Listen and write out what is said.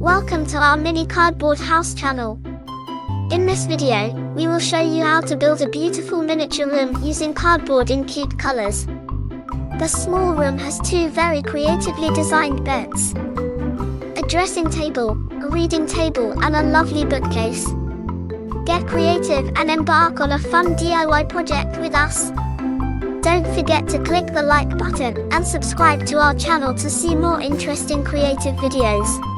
Welcome to our mini cardboard house channel. In this video, we will show you how to build a beautiful miniature room using cardboard in cute colors. The small room has two very creatively designed beds, a dressing table, a reading table and a lovely bookcase. Get creative and embark on a fun DIY project with us. Don't forget to click the like button and subscribe to our channel to see more interesting creative videos.